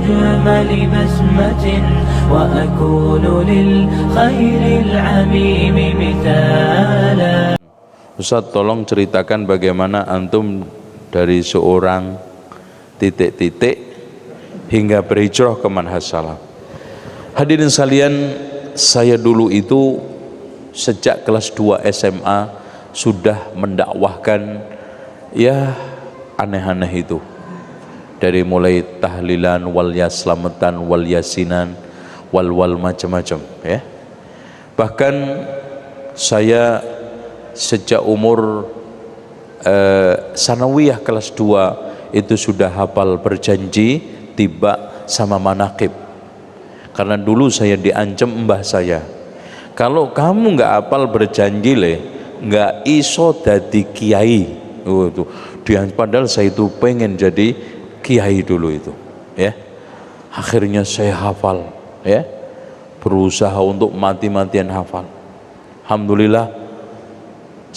أجمل بسمة وأكون للخير العميم مثالا. Ustaz, tolong ceritakan bagaimana antum dari seorang titik-titik hingga berhijrah ke manhaj salaf. Hadirin sekalian, saya dulu itu sejak kelas 2 SMA sudah mendakwahkan ya aneh-aneh itu, dari mulai tahlilan, wal yaslamatan, wal yasinan, wal macam-macam ya. Bahkan saya sejak umur sanawiyah kelas 2 itu sudah hafal berjanji tiba sama manaqib. Karena dulu saya diancam mbah saya, kalau kamu nggak hafal berjanji nggak iso dadi kiai. Itu padahal saya itu pengen jadi kiai dulu itu ya. Akhirnya saya hafal ya, berusaha untuk mati-matian hafal. Alhamdulillah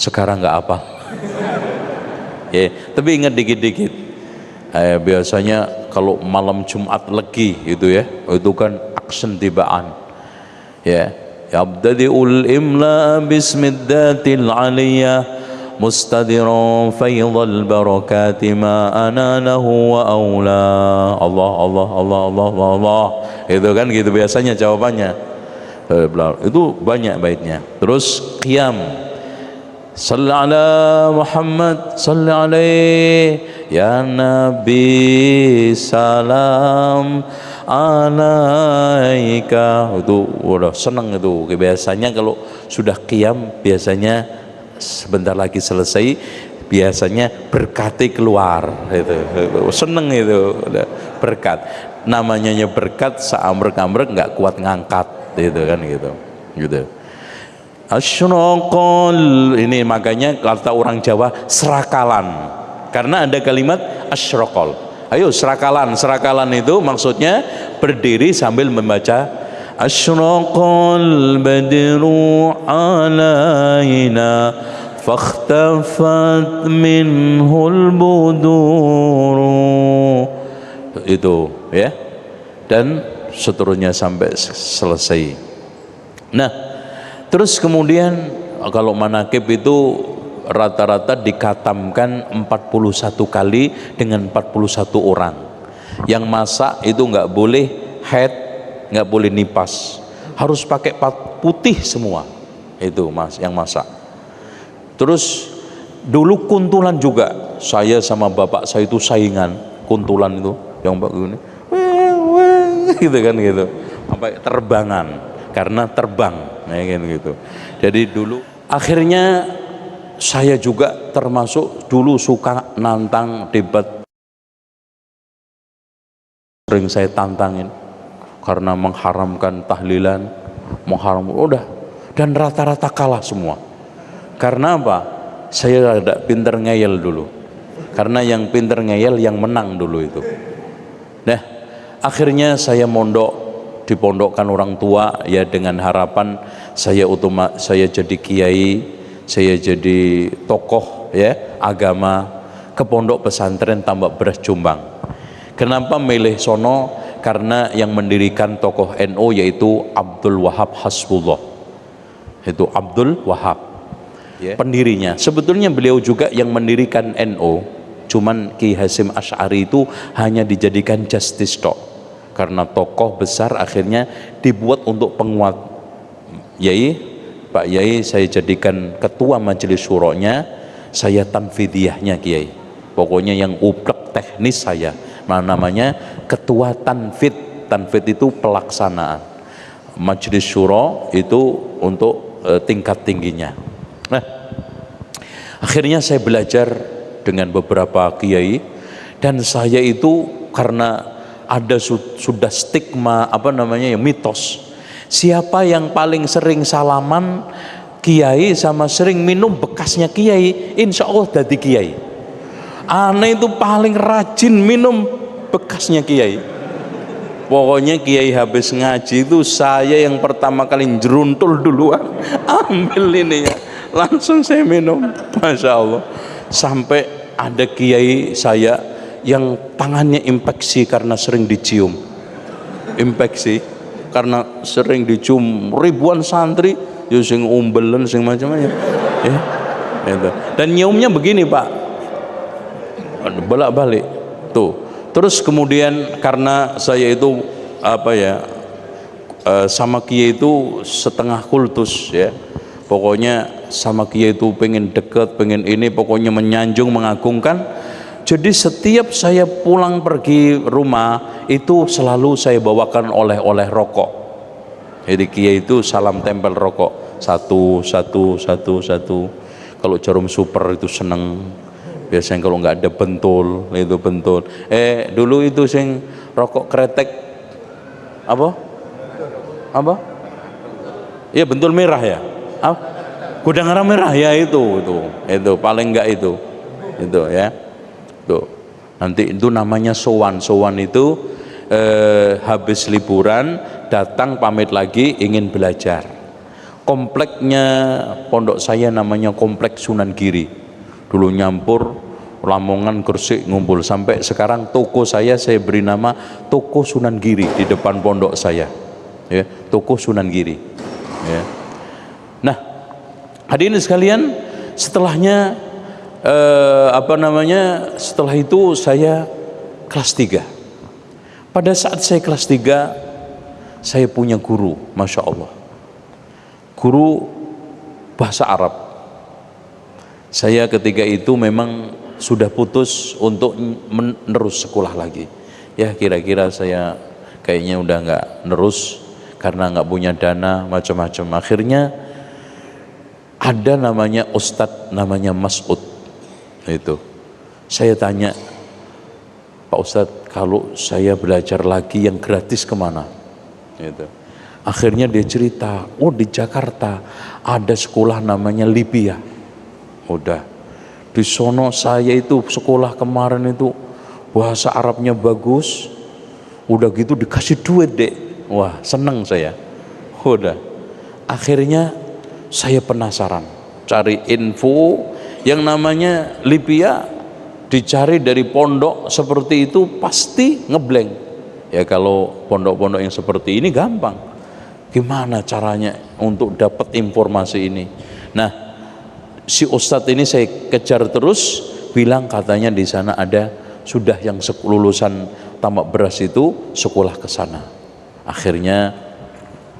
sekarang nggak apa ya, tapi ingat dikit-dikit. Biasanya kalau malam Jumat Legi itu ya, itu kan aksen tibaan ya. Yabdadi'ul imla bismiddatil aliyah mustadiran faydhal barakati ma analahu wa awla. Allah Allah Allah Allah Allah, itu kan gitu biasanya jawabannya. Itu banyak baitnya. Terus qiyam, salli ala Muhammad, salli alaih ya Nabi, salam alaika. Itu udah seneng itu. Biasanya kalau sudah qiyam, biasanya sebentar lagi selesai, biasanya berkati keluar itu. Seneng itu berkat. Namanya berkat, seamrek-amrek nggak kuat ngangkat itu kan gitu. Gitu. Asyraqal, ini makanya kata orang Jawa serakalan, karena ada kalimat asyraqal. Ayo serakalan, serakalan itu maksudnya berdiri sambil membaca asyraqal badru alaina fakhtafat minhul buduru, itu ya, dan seterusnya sampai selesai. Nah, terus kemudian kalau manaqib itu rata-rata dikatamkan 41 kali dengan 41 orang. Yang masak itu nggak boleh haid, nggak boleh nipas, harus pakai putih semua itu mas yang masak. Terus dulu kuntulan juga, saya sama bapak saya itu saingan kuntulan itu, yang begini gitu kan gitu, sampai terbangan karena terbang ya gitu. Jadi dulu akhirnya saya juga termasuk dulu suka nantang debat, sering saya tantangin karena mengharamkan tahlilan, udah, dan rata-rata kalah semua. Karena apa? Saya ada pinter ngeyel dulu, karena yang pinter ngeyel yang menang dulu itu. Nah, akhirnya saya dipondokkan orang tua ya, dengan harapan saya jadi kiai, saya jadi tokoh ya agama, ke pondok pesantren Tambak Beras Jombang. Kenapa milih sono? Karena yang mendirikan tokoh NU yaitu Abdul Wahab Hasbullah, itu Abdul Wahab pendirinya. Sebetulnya beliau juga yang mendirikan NU, cuman Ki Hasyim Asy'ari itu hanya dijadikan justice tok, karena tokoh besar akhirnya dibuat untuk penguat. Pak Yai saya jadikan ketua majelis syuronya, saya tanfidiyahnya Kiai, pokoknya yang uplek teknis saya, namanya ketua tanfid. Tanfid itu pelaksanaan, majelis syuro itu untuk tingkat tingginya. Nah, akhirnya saya belajar dengan beberapa kiai, dan saya itu karena ada sudah stigma mitos, siapa yang paling sering salaman kiai sama sering minum bekasnya kiai, insya Allah jadi kiai. Aneh itu paling rajin minum bekasnya kiai. Pokoknya kiai habis ngaji itu saya yang pertama kali jeruntul duluan, ambil ini ya, langsung saya minum, masya Allah. Sampai ada kiai saya yang tangannya infeksi karena sering dicium, infeksi karena sering dicium ribuan santri ya sing umbelen sing macam-macam ya itu. Dan nyiumnya begini Pak, bolak-balik tuh. Terus kemudian karena saya itu apa ya, sama Kiai itu setengah kultus ya, pokoknya sama Kiai itu pengen deket, pengen ini, pokoknya menyanjung, mengagungkan. Jadi setiap saya pulang pergi rumah itu selalu saya bawakan oleh-oleh rokok. Jadi Kiai itu salam tempel rokok satu. Kalau jarum super itu seneng. Biasanya kalau nggak ada bentul itu bentul. Dulu itu sing rokok kretek apa? Iya bentul merah ya. Gudang garam merah ya itu paling enggak itu ya. Tuh. Nanti itu namanya sowan itu habis liburan datang pamit lagi ingin belajar. Kompleknya pondok saya namanya Komplek Sunan Giri. Dulu nyampur Lamongan, Gresik ngumpul, sampai sekarang toko saya beri nama Toko Sunan Giri di depan pondok saya. Ya, Toko Sunan Giri. Ya. Nah, hadirin sekalian, setelahnya setelah itu saya kelas 3. Pada saat saya kelas 3 saya punya guru, Masya Allah, guru bahasa Arab. Saya ketika itu memang sudah putus untuk menerus sekolah lagi ya, kira-kira saya kayaknya udah nggak nerus karena nggak punya dana macam-macam. Akhirnya ada namanya Ustadz namanya Mas'ud. Itu saya tanya, Pak Ustadz, kalau saya belajar lagi yang gratis kemana? Itu akhirnya dia cerita, oh di Jakarta ada sekolah namanya Libya. Udah di sono saya itu sekolah kemarin itu bahasa Arabnya bagus, udah gitu dikasih duit deh. Wah seneng saya. Udah akhirnya saya penasaran cari info yang namanya Libya, dicari dari pondok seperti itu pasti ngeblank ya. Kalau pondok-pondok yang seperti ini gampang, gimana caranya untuk dapat informasi ini. Nah si Ustadz ini saya kejar terus, bilang katanya di sana ada sudah yang lulusan tamak beras itu sekolah ke sana. Akhirnya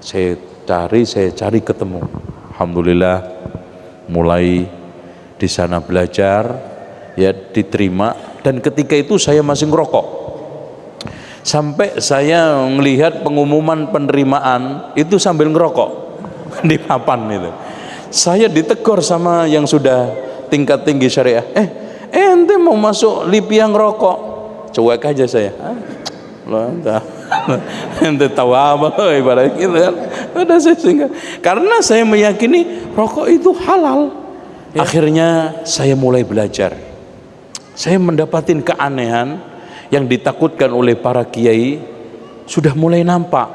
saya cari ketemu, alhamdulillah mulai di sana belajar ya, diterima. Dan ketika itu saya masih ngerokok, sampai saya melihat pengumuman penerimaan itu sambil ngerokok di papan itu. Saya ditegur sama yang sudah tingkat tinggi syariah, ente mau masuk Libya ngerokok? Cuek aja saya, ente tahu apa loh, ibarat gitu kan. Udah saya singgah, karena saya meyakini rokok itu halal. Akhirnya saya mulai belajar. Saya mendapatkan keanehan yang ditakutkan oleh para kiai sudah mulai nampak.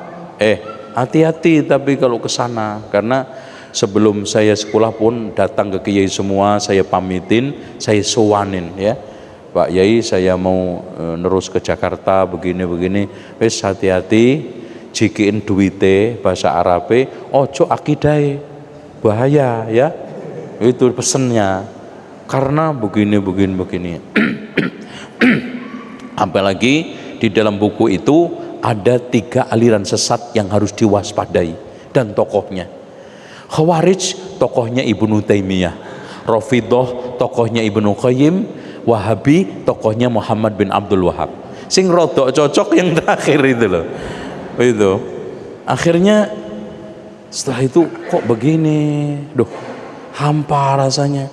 Hati-hati tapi kalau ke sana, karena sebelum saya sekolah pun datang ke kiai semua, saya pamitin, saya sowanin ya. Pak Yai, saya mau nerus ke Jakarta begini-begini. Wes hati-hati, jikiin duite bahasa Arabe, ojo akidai, bahaya ya. Itu pesennya, karena begini. Apalagi di dalam buku itu ada 3 aliran sesat yang harus diwaspadai dan tokohnya. Khawarij tokohnya Ibnu Taimiyah, Rafidhah tokohnya Ibnu Qayyim, Wahabi tokohnya Muhammad bin Abdul Wahab. Sing rodok cocok yang terakhir itu loh. Itu akhirnya setelah itu kok begini, hampa rasanya,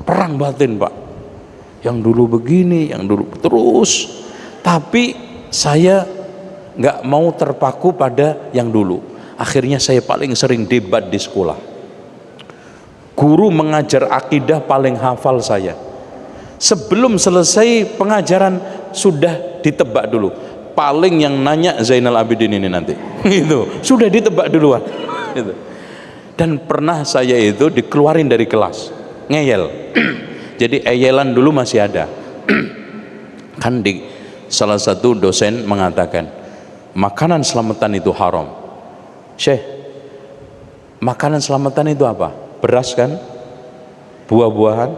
perang batin Pak. Yang dulu begini, yang dulu terus. Tapi saya nggak mau terpaku pada yang dulu. Akhirnya saya paling sering debat di sekolah. Guru mengajar akidah paling hafal saya. Sebelum selesai pengajaran sudah ditebak dulu. Paling yang nanya Zainal Abidin ini nanti. Itu sudah ditebak duluan. Itu. Dan pernah saya itu dikeluarin dari kelas, ngeyel. Jadi eyelan dulu masih ada. Kan di salah satu dosen mengatakan, makanan selamatan itu haram. Syekh, makanan selamatan itu apa? Beras kan? Buah-buahan,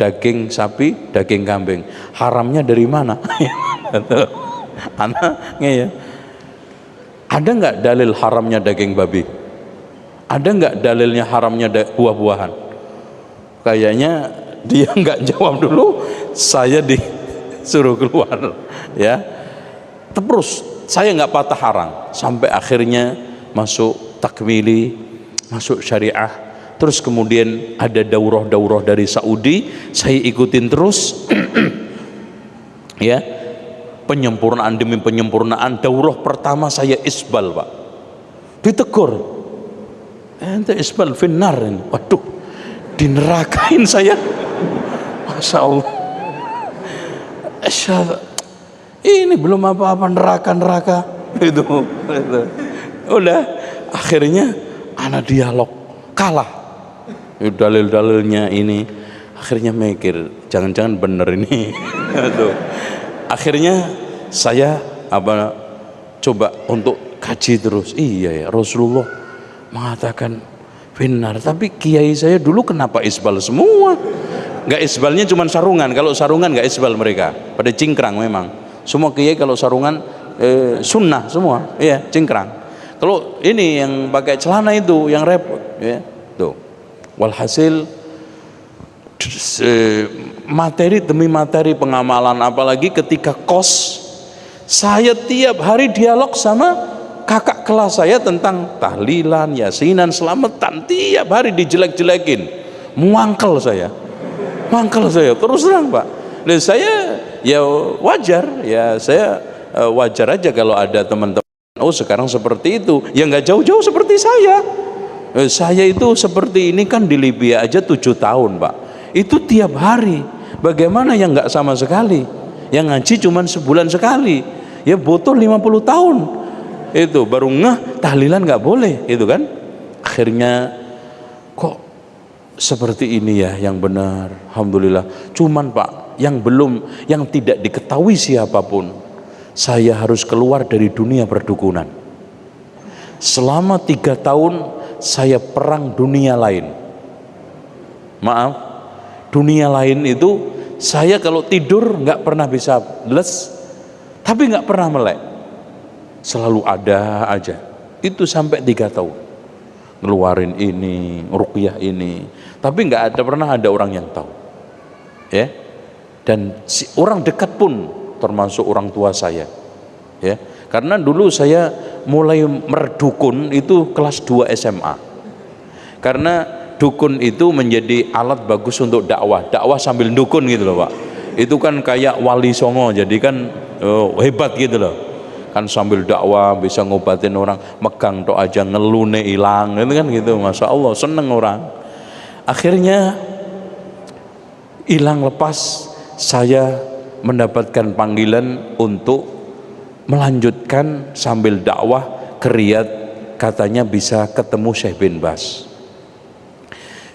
daging sapi, daging kambing. Haramnya dari mana? Anaknya ya. Ada nggak dalil haramnya daging babi? Ada nggak dalilnya haramnya buah-buahan? Kayaknya dia nggak jawab dulu, saya disuruh keluar ya. Terus saya nggak patah arang sampai akhirnya masuk takmili, masuk syariah. Terus kemudian ada daurah-daurah dari Saudi, saya ikutin terus ya, penyempurnaan demi penyempurnaan. Daurah pertama saya isbal, Pak, ditegur, ente isbal finnar ini. Waduh, dinerakain saya. Masya Allah, ini belum apa-apa neraka itu. Udah akhirnya anak dialog kalah, dalil-dalilnya ini. Akhirnya mikir, jangan-jangan bener ini. Akhirnya saya coba untuk kaji terus. Iya ya, Rasulullah mengatakan benar, tapi kiai saya dulu kenapa isbal semua? Nggak isbalnya cuma sarungan. Kalau sarungan nggak isbal mereka, pada cingkrang memang. Semua kiai kalau sarungan sunnah semua, iya cingkrang. Kalau ini yang pakai celana itu yang repot, ya tuh. Walhasil materi demi materi pengamalan, apalagi ketika kos, saya tiap hari dialog sama kakak kelas saya tentang tahlilan, yasinan, selamatan. Tiap hari dijelek-jelekin, mangkel saya terus terang, Pak. Dan saya ya wajar, ya saya wajar aja kalau ada teman-teman oh sekarang seperti itu, ya nggak jauh-jauh seperti saya. Saya itu seperti ini kan di Libya aja 7 tahun, Pak. Itu tiap hari. Bagaimana yang nggak sama sekali? Yang ngaji cuman sebulan sekali, ya butuh 50 tahun. Itu baru ngeh tahlilan nggak boleh, itu kan. Akhirnya kok seperti ini ya yang benar. Alhamdulillah. Cuman Pak, yang tidak diketahui siapapun, saya harus keluar dari dunia perdukunan. Selama 3 tahun saya perang dunia lain. Maaf, dunia lain itu saya kalau tidur nggak pernah bisa les, tapi nggak pernah melek, selalu ada aja. Itu sampai 3 tahun ngeluarin ini, ruqyah ini, tapi nggak pernah ada orang yang tahu, ya. Dan si orang dekat pun termasuk orang tua saya, ya. Karena dulu saya mulai merdukun itu kelas 2 SMA. Karena dukun itu menjadi alat bagus untuk dakwah sambil dukun gitu loh, Pak. Itu kan kayak wali songo, jadi kan hebat gitu loh. Kan sambil dakwah bisa ngobatin orang, megang tok aja ngelune hilang, itu kan gitu. Masya Allah, seneng orang. Akhirnya hilang lepas, saya mendapatkan panggilan untuk melanjutkan sambil dakwah ke Riyadh, katanya bisa ketemu Syekh bin Baz.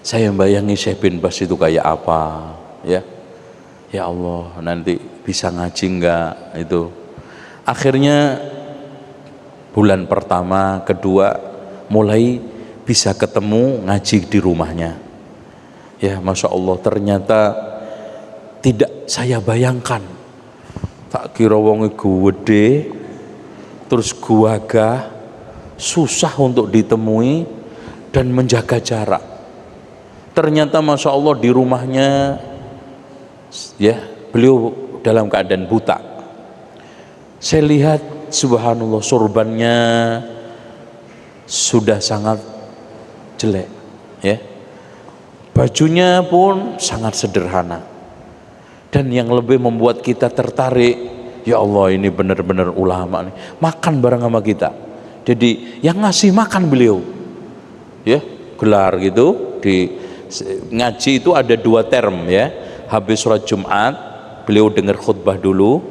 Saya bayangi Syekh bin Baz itu kayak apa, ya. Ya Allah, nanti bisa ngaji enggak itu. Akhirnya bulan pertama, kedua mulai bisa ketemu ngaji di rumahnya. Ya, Masya Allah, ternyata tidak saya bayangkan. Tak kira wonge gede, terus gagah, susah untuk ditemui dan menjaga jarak. Ternyata Masya Allah di rumahnya, ya, beliau dalam keadaan buta. Saya lihat subhanallah sorbannya sudah sangat jelek, ya. Bajunya pun sangat sederhana. Dan yang lebih membuat kita tertarik, ya Allah ini benar-benar ulama nih, makan bareng sama kita. Jadi yang ngasih makan beliau, ya, gelar gitu. Di ngaji itu ada 2 term, ya. Habis sholat Jumat beliau dengar khutbah dulu,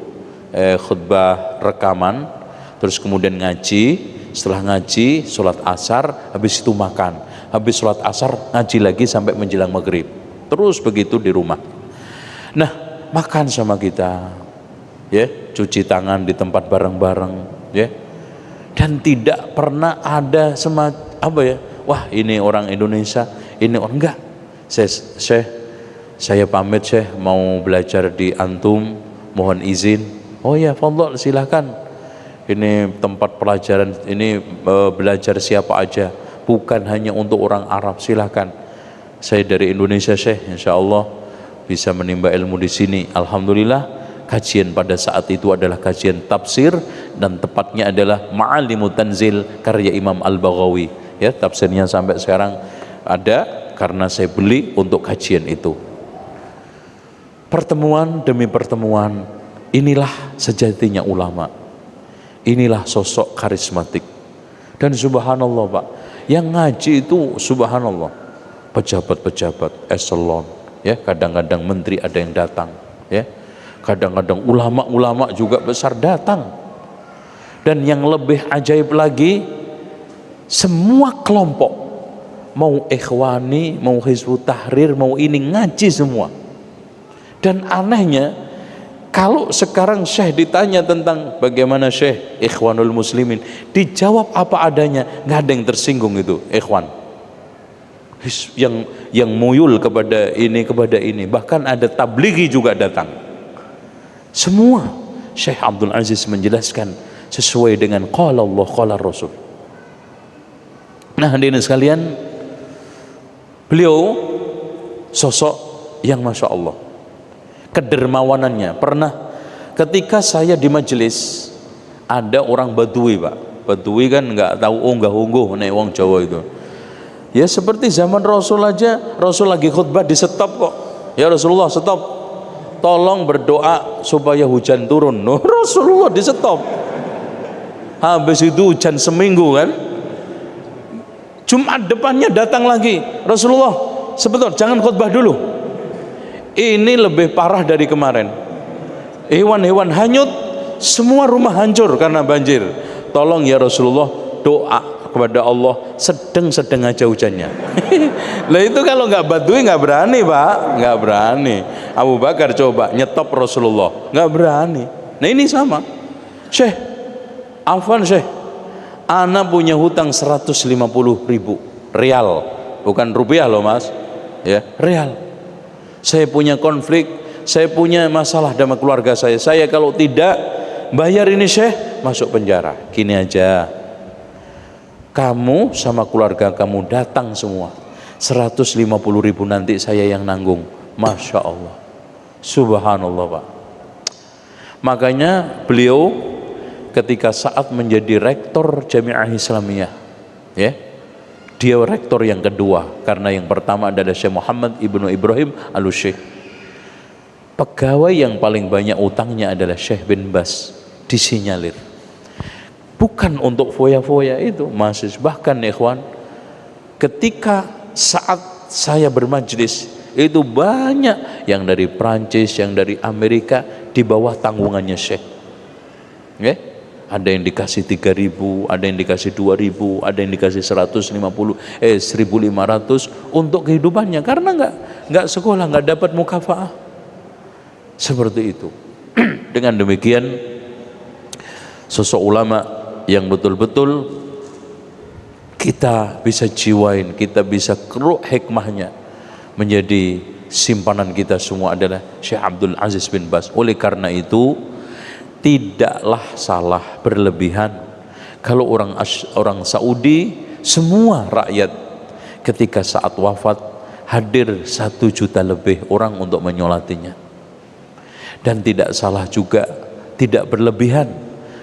khutbah rekaman, terus kemudian ngaji. Setelah ngaji sholat asar, habis itu makan, habis sholat asar ngaji lagi sampai menjelang maghrib, terus begitu di rumah. Nah, makan sama kita, ya, cuci tangan di tempat bareng-bareng, ya. dan tidak pernah ada wah ini orang Indonesia, ini orang enggak. Saya pamit Syekh, mau belajar di antum, mohon izin. Oh ya, fadhol, silahkan. Ini tempat pelajaran, ini belajar siapa aja, bukan hanya untuk orang Arab, silahkan. Saya dari Indonesia Syekh, insya Allah bisa menimba ilmu di sini. Alhamdulillah, kajian pada saat itu adalah kajian tafsir, dan tepatnya adalah Ma'alimut Tanzil karya Imam Al-Baghawi. Ya, tafsirnya sampai sekarang ada karena saya beli untuk kajian itu. Pertemuan demi pertemuan, inilah sejatinya ulama, inilah sosok karismatik. Dan subhanallah Pak, yang ngaji itu subhanallah pejabat-pejabat eselon, ya, kadang-kadang menteri ada yang datang, ya, kadang-kadang ulama-ulama juga besar datang. Dan yang lebih ajaib lagi, semua kelompok, mau ikhwani, mau Hizbut Tahrir, mau ini, ngaji semua. Dan anehnya, kalau sekarang Syekh ditanya tentang bagaimana Syekh Ikhwanul Muslimin, dijawab apa adanya, nggak ada yang tersinggung itu ikhwan. Yang muyul kepada ini, bahkan ada tablighi juga datang. Semua Syekh Abdul Aziz menjelaskan sesuai dengan qala Allah qala Rasul. Nah, hadirin sekalian, beliau sosok yang masya Allah, kedermawanannya. Pernah ketika saya di majelis, ada orang Badui Pak. Badui kan nggak tahu unggah-ungguh nek wong Jawa itu. Ya seperti zaman Rasul aja, Rasul lagi khutbah di stop kok. Ya Rasulullah stop, tolong berdoa supaya hujan turun. No, Rasulullah di stop. Habis itu hujan seminggu kan. Jumat depannya datang lagi, Rasulullah sebentar jangan khutbah dulu. Ini lebih parah dari kemarin. Hewan-hewan hanyut, semua rumah hancur karena banjir. Tolong ya Rasulullah, doa kepada Allah, sedang aja hujannya. Lah itu kalau nggak Badui nggak berani Pak, nggak berani. Abu Bakar coba nyetop Rasulullah, nggak berani. Nah ini sama. Syekh, afwan Syekh, ana punya hutang 150.000 rial, bukan rupiah loh Mas, ya rial. Saya punya konflik, saya punya masalah dengan keluarga saya kalau tidak bayar ini Syekh, masuk penjara. Gini aja, kamu sama keluarga kamu datang semua, 150.000 nanti saya yang nanggung. Masya Allah, subhanallah Pak. Makanya beliau ketika saat menjadi rektor Jami'ah Islamiyah, ya, dia rektor yang kedua, karena yang pertama adalah Syekh Muhammad Ibnu Ibrahim Al-Syekh. Pegawai yang paling banyak utangnya adalah Syekh bin Bas, disinyalir. Bukan untuk foya-foya itu, mahasiswa. Bahkan ikhwan, ketika saat saya bermajlis, itu banyak yang dari Prancis, yang dari Amerika, di bawah tanggungannya Syekh. Ya? Ada yang dikasih 3.000, ada yang dikasih 2.000, ada yang dikasih 1.500 untuk kehidupannya, karena nggak sekolah, nggak dapat mukafaah. Seperti itu. Dengan demikian, sosok ulama yang betul-betul kita bisa jiwain, kita bisa keruk hikmahnya menjadi simpanan kita semua adalah Syekh Abdul Aziz bin Baz. Oleh karena itu, tidaklah salah berlebihan kalau orang Saudi, semua rakyat ketika saat wafat hadir 1 juta lebih orang untuk menyolatinya. Dan tidak salah juga, tidak berlebihan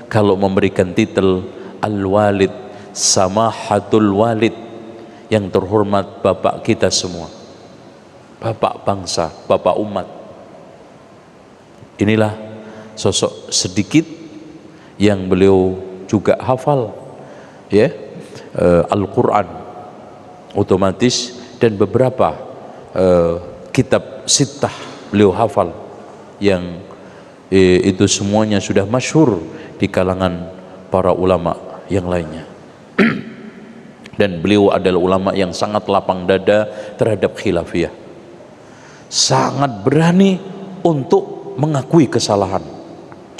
kalau memberikan titel Al-Walid, Samahatul Walid, yang terhormat bapak kita semua, bapak bangsa, bapak umat. Inilah sosok sedikit yang beliau juga hafal, ya, Al-Quran otomatis, dan beberapa kitab sittah beliau hafal, yang itu semuanya sudah masyhur di kalangan para ulama yang lainnya. Dan beliau adalah ulama yang sangat lapang dada terhadap khilafiyah, sangat berani untuk mengakui kesalahan.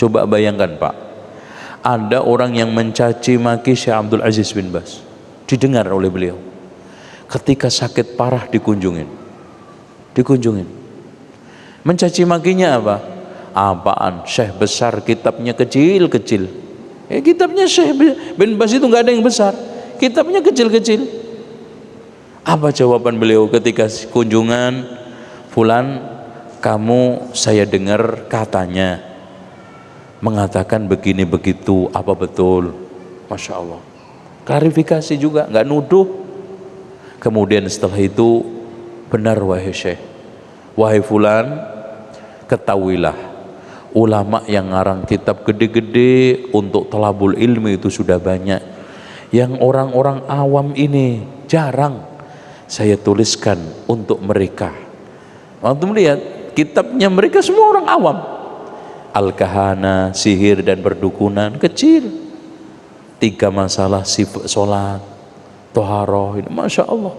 Coba bayangkan Pak, ada orang yang mencaci maki Syekh Abdul Aziz bin Baz, didengar oleh beliau ketika sakit parah, dikunjungin. Mencaci makinya apa? Apaan? Syekh besar, kitabnya kecil-kecil. Kitabnya Syekh bin Baz itu nggak ada yang besar, kitabnya kecil-kecil. Apa jawaban beliau ketika kunjungan? Fulan, kamu saya dengar katanya mengatakan begini begitu, apa betul? Masya Allah, klarifikasi juga, nggak nuduh. Kemudian setelah itu, benar wahai Syekh, wahai Fulan, ketahuilah ulama yang ngarang kitab gede-gede untuk talabul ilmi itu sudah banyak, yang orang-orang awam ini jarang saya tuliskan untuk mereka. Waktu melihat kitabnya mereka semua orang awam, Al-Kahana, sihir dan perdukunan, kecil. 3 masalah sifat sholat, toharoh, ini Masya Allah.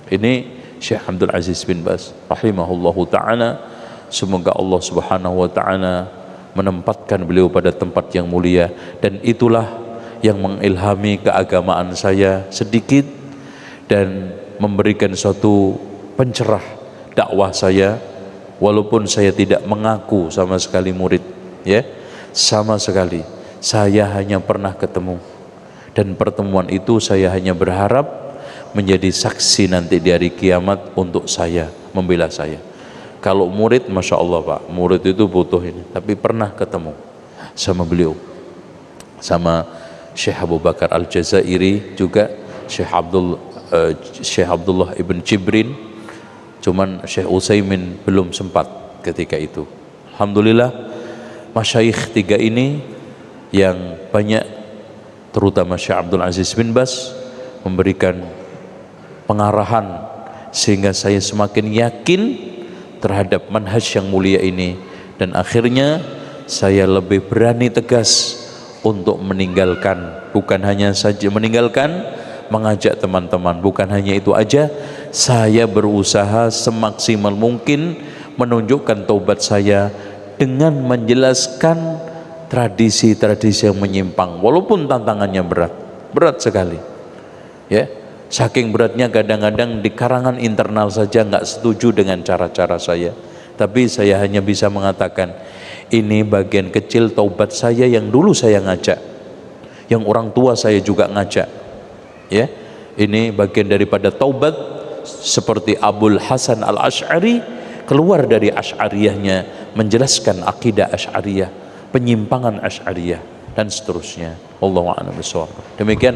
Ini Syekh Abdul Aziz bin Baz rahimahullahu ta'ala. Semoga Allah subhanahu wa ta'ala menempatkan beliau pada tempat yang mulia, dan itulah yang mengilhami keagamaan saya sedikit dan memberikan suatu pencerah dakwah saya, walaupun saya tidak mengaku sama sekali murid, ya, sama sekali. Saya hanya pernah ketemu, dan pertemuan itu saya hanya berharap menjadi saksi nanti di hari kiamat untuk saya, membela saya. Kalau murid, Masya Allah Pak, murid itu butuh ini, tapi pernah ketemu sama beliau, sama Syekh Abu Bakar Al-Jazairi, juga Syekh Abdullah ibn Jibrin. Cuman Syekh Utsaimin belum sempat ketika itu. Alhamdulillah, masyayikh 3 ini yang banyak, terutama Syekh Abdul Aziz bin Baz, memberikan pengarahan sehingga saya semakin yakin terhadap manhaj yang mulia ini, dan akhirnya saya lebih berani tegas untuk meninggalkan, bukan hanya saja meninggalkan, mengajak teman-teman. Bukan hanya itu aja, saya berusaha semaksimal mungkin menunjukkan taubat saya dengan menjelaskan tradisi-tradisi yang menyimpang, walaupun tantangannya berat sekali, ya. Saking beratnya kadang-kadang di karangan internal saja nggak setuju dengan cara-cara saya, tapi saya hanya bisa mengatakan ini bagian kecil taubat saya yang dulu saya ngajak, yang orang tua saya juga ngajak, ya. Ini bagian daripada taubat, seperti Abul Hasan Al-Asy'ari keluar dari Asy'ariyahnya, menjelaskan akidah Asy'ariyah, penyimpangan Asy'ariyah dan seterusnya. Wallahu a'lam bishawab. Demikian